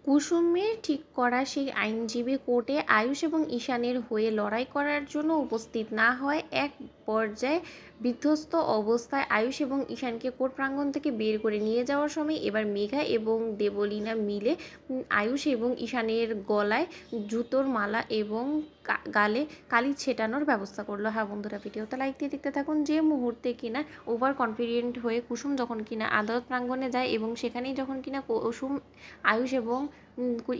কুসুমের ঠিক করা সেই আইনজীবী কোর্টে আয়ুষ এবং ঈশানের হয়ে লড়াই করার জন্য উপস্থিত না হয় এক পর্যায়ে বিধ্বস্ত অবস্থায় আয়ুষ এবং ঈশানকে কোর্ট প্রাঙ্গণ থেকে বের করে নিয়ে যাওয়ার সময় এবার মেঘা এবং দেবলীনা মিলে আয়ুষ এবং ঈশানের গলায় জুতোর মালা এবং গালে কালি ছেটানোর ব্যবস্থা করলো। হ্যাঁ বন্ধুরা, ভিডিওতে লাইক দিয়ে দেখতে থাকুন। যে মুহূর্তে কিনা ওভার কনফিডেন্ট হয়ে কুসুম যখন কিনা আদালত প্রাঙ্গণে যায় এবং সেখানেই যখন কিনা কুসুম আয়ুষ এবং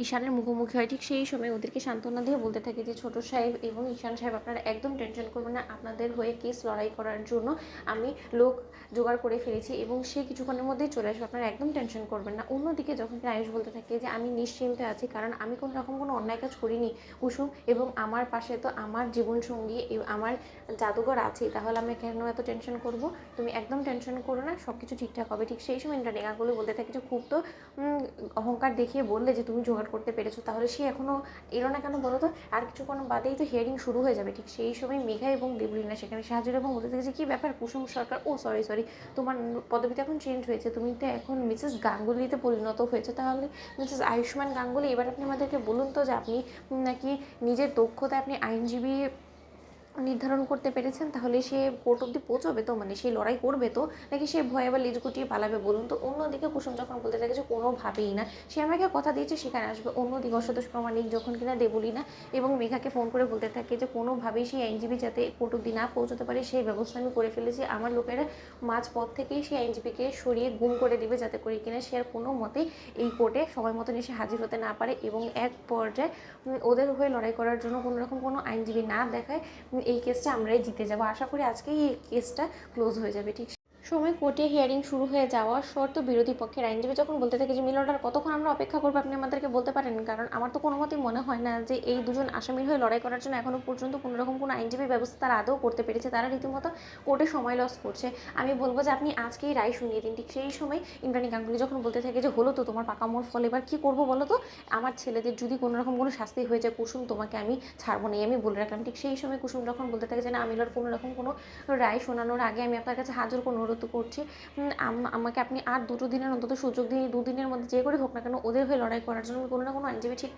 ঈশানের মুখোমুখি হয়, ঠিক সেই সময় ওদেরকে সান্ত্বনা দিয়ে বলতে থাকে যে ছোট সাহেব এবং ঈশান সাহেব, আপনারা একদম টেনশন করবেন না, আপনাদের হয়ে কেস লড়াই করার জন্য আমি লোক জোগাড় করে ফেলেছি এবং সে কিছুক্ষণের মধ্যেই চলে আসবে, আপনারা একদম টেনশন করবেন না। অন্যদিকে যখন আয়ুষ বলতে থাকে যে আমি নিশ্চিন্তে আছি, কারণ আমি কোনো রকম কোনো অন্যায় কাজ করিনি কুসুম, এবং আমার পাশে তো আমার জীবনসঙ্গী আমার জাদুঘর আছে, তাহলে আমি কেন এত টেনশন করব, তুমি একদম টেনশন করো না, সব কিছু ঠিকঠাক হবে। ঠিক সেই সময় রেঙাগুলো বলতে থাকে যে খুব তো অহংকার দেখিয়ে বললে যে তুমি জোগাড় করতে পেরেছো, তাহলে সে এখনও এলো না কেন বলো তো, আর কিছুক্ষণ বাদেই তো হিয়ারিং শুরু হয়ে যাবে। ঠিক সেই সময় মেঘা এবং দেবলীনা সেখানে সাহায্য এবং বলতে থাকে যে কী ব্যাপার কুসুম সরকার, ও সরি তোমার পদবিটা এখন চেঞ্জ হয়েছে, তুমি তো এখন মিসেস গাঙ্গুলিতে পরিণত হয়েছে, তাহলে মিসেস আয়ুষ্মান গাঙ্গুলি, এবার আপনি আমাদেরকে বলুন তো যে আপনি নাকি নিজের দক্ষতায় আপনি আইনজীবী নির্ধারণ করতে পেরেছেন, তাহলে সে কোর্ট অব্দি পৌঁছবে তো, মানে সে লড়াই করবে তো, নাকি সে ভয়ে আবার লেজ গুটিয়ে পালাবে বলুন তো। অন্যদিকে কুসুম যখন বলতে থাকে যে কোনোভাবেই না, সে আমাকে কথা দিয়েছে সেখানে আসবে। অন্যদিকে অসদোষ প্রমাণিক যখন কিনা দেবলীনা এবং মেঘাকে ফোন করে বলতে থাকে যে কোনোভাবেই সেই আইনজীবী যাতে কোর্ট অব্দি না পৌঁছতে পারে সেই ব্যবস্থা আমি করে ফেলেছি, আমার লোকেরা মাঝ পথ থেকেই সেই আইনজীবীকে সরিয়ে গুম করে দিবে, যাতে করে কিনা সে আর কোনো মতেই এই কোর্টে সময় মতন এসে হাজির হতে না পারে, এবং এক পর্যায়ে ওদের হয়ে লড়াই করার জন্য কোনো রকম কোনো আইনজীবী না দেখায় এই কেসটা আমরাই জিতে যাব। আশা করি আজকেই এই কেসটা ক্লোজ হয়ে যাবে। ঠিক সময় কোর্টে হিয়ারিং শুরু হয়ে যাওয়ার শর্ত বিরোধী পক্ষের আইনজীবী যখন বলতে থাকে যে মিলনটার কতক্ষণ আমরা অপেক্ষা করবো, আপনি আমাদেরকে বলতে পারেন, কারণ আমার তো কোনো মতেই মনে হয় না যে এই দুজন আসামির হয়ে লড়াই করার জন্য এখনও পর্যন্ত কোনো রকম কোনো আইনজীবী ব্যবস্থা তারা আদৌ করতে পেরেছে, তারা রীতিমতো কোর্টে সময় লস করছে। আমি বলবো যে আপনি আজকেই রায় শুনিয়ে দিন। ঠিক সেই সময় ইন্দ্রাণী গাঙ্গুলি যখন বলতে থাকে যে হলো তো তোমার পাকামোর ফল, এবার কী করবো বলো তো, আমার ছেলেদের যদি কোনো রকম কোনো শাস্তি হয়ে যায় কুসুম, তোমাকে আমি ছাড়বো না, আমি বলে রাখলাম। ঠিক সেই সময় কুসুম যখন বলতে থাকে যে না, আমি কোনো রকম কোনো রায় শোনানোর আগে আমি আপনার কাছে হাজর অনুরোধ করছি, আমাকে আপনি আর দুটো দিনের অন্তত সুযোগ দিন, দুদিনের মধ্যে যে করে হোক না কেন ওদের হয়ে লড়াই করার জন্য আমি কোনো না কোনো আইনজীবী ঠিক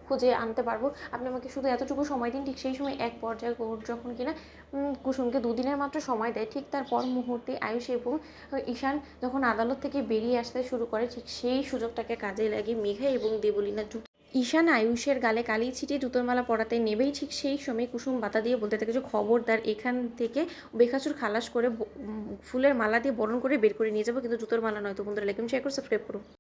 খুঁজে আনতে পারবো, আপনি আমাকে শুধু এতটুকু সময় দিন। ঠিক সেই সময় এক পর্যায়ে কোর্ট যখন কিনা কুসুমকে দুদিনের মাত্র সময় দেয়, ঠিক তার পর মুহূর্তে আয়ুষ এবং ঈশান যখন আদালত থেকে বেরিয়ে আসতে শুরু করে, ঠিক সেই সুযোগটাকে কাজে লাগিয়ে মেঘা এবং দেবলীনা ঈশান আয়ুষের গালে কালি ছিটিয়ে জুতোর মালা পরাতে নেবেই, ঠিক সেই সময় কুসুম বাতা দিয়ে বলতে থাকে যে খবরদার, এখান থেকে বেখাচুর খালাস করে ফুলের মালা দিয়ে বরণ করে বের করে নিয়ে যাবো, কিন্তু জুতোর মালা নয়। তো বন্ধুরা, লাইক শেয়ার করে সাবস্ক্রাইব করুন।